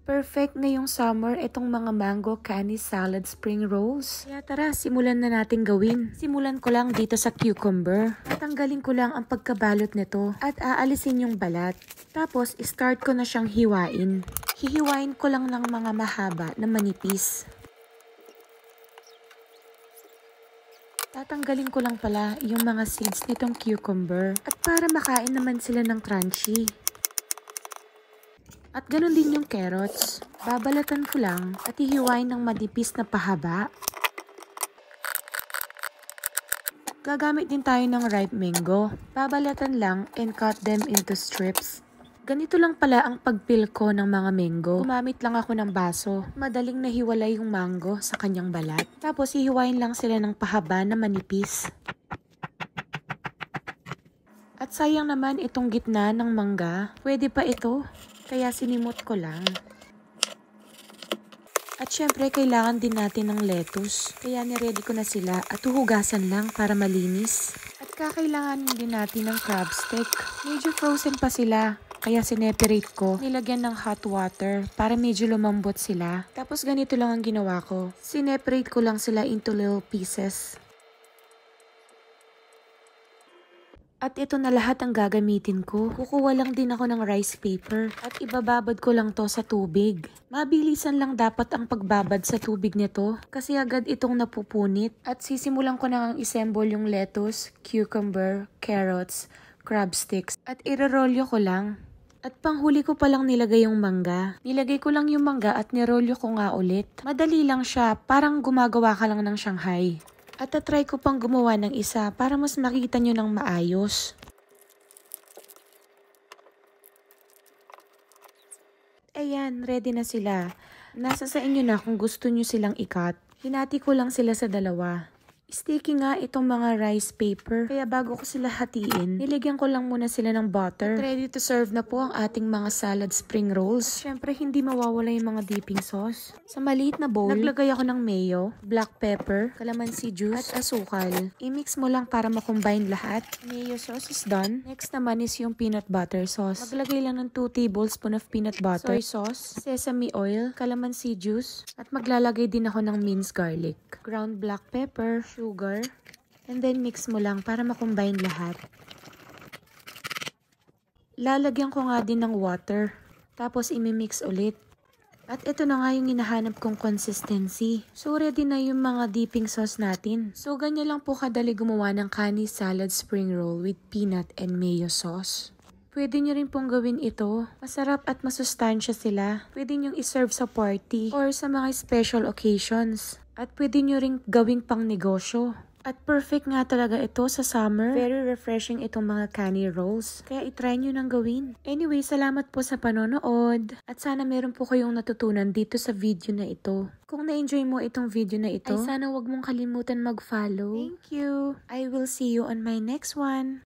Perfect ngayong summer itong mga mango canny salad spring rolls. Kaya tara, simulan na natin gawin. Simulan ko lang dito sa cucumber. Tatanggalin ko lang ang pagkabalot nito at aalisin yung balat. Tapos, start ko na siyang hiwain. Hihiwain ko lang ng mga mahaba na manipis. Tatanggalin ko lang pala yung mga seeds nitong cucumber at para makain naman sila ng crunchy. At ganun din yung carrots. Babalatan ko lang at hihiwain ng manipis na pahaba. Gagamit din tayo ng ripe mango. Babalatan lang and cut them into strips. Ganito lang pala ang pagpil ko ng mga mango. Gumamit lang ako ng baso. Madaling nahiwalay yung mango sa kanyang balat. Tapos hihiwain lang sila ng pahaba na manipis. At sayang naman itong gitna ng mangga. Pwede pa ito. Kaya sinimot ko lang. At syempre, kailangan din natin ng lettuce. Kaya niready ko na sila at huhugasan lang para malinis. At kakailangan din natin ng crab stick. Medyo frozen pa sila. Kaya sineperate ko. Nilagyan ng hot water para medyo lumambot sila. Tapos ganito lang ang ginawa ko. Sineperate ko lang sila into little pieces. At ito na lahat ang gagamitin ko. Kukuha lang din ako ng rice paper at ibababad ko lang to sa tubig. Mabilisan lang dapat ang pagbabad sa tubig nito kasi agad itong napupunit. At sisimulan ko na ang isembol yung lettuce, cucumber, carrots, crab sticks at irorolyo ko lang. At panghuli ko palang nilagay yung mangga. Nilagay ko lang yung mangga at nirolyo ko nga ulit. Madali lang siya, parang gumagawa ka lang ng Shanghai. At tatry ko pang gumawa ng isa para mas makita nyo ng maayos. Ayan, ready na sila. Nasa sa inyo na kung gusto nyo silang i-cut. Hinati ko lang sila sa dalawa. Sticky nga itong mga rice paper. Kaya bago ko sila hatiin, nilagyan ko lang muna sila ng butter. At ready to serve na po ang ating mga salad spring rolls. Syempre, hindi mawawala yung mga dipping sauce. Sa maliit na bowl, naglagay ako ng mayo, black pepper, calamansi juice, at asukal. I-mix mo lang para makombine lahat. Mayo sauce is done. Next naman is yung peanut butter sauce. Maglagay lang ng 2 tablespoon of peanut butter, soy sauce, sesame oil, calamansi juice, at maglalagay din ako ng minced garlic, ground black pepper, sugar, and then mix mo lang para makombine lahat. Lalagyan ko nga din ng water, tapos imimix ulit. At ito na nga yung hinahanap kong consistency. So ready na yung mga dipping sauce natin. So ganyan lang po kadali gumawa ng canny salad spring roll with peanut and mayo sauce. Pwede nyo rin pong gawin ito. Masarap at masustansya sila. Pwede nyo i-serve sa party or sa mga special occasions. At pwede nyo rin gawing pang negosyo. At perfect nga talaga ito sa summer. Very refreshing itong mga canny rolls. Kaya itry nyo nang gawin. Anyway, salamat po sa panonood. At sana meron po kayong natutunan dito sa video na ito. Kung na-enjoy mo itong video na ito, ay sana wag mong kalimutan mag-follow. Thank you! I will see you on my next one.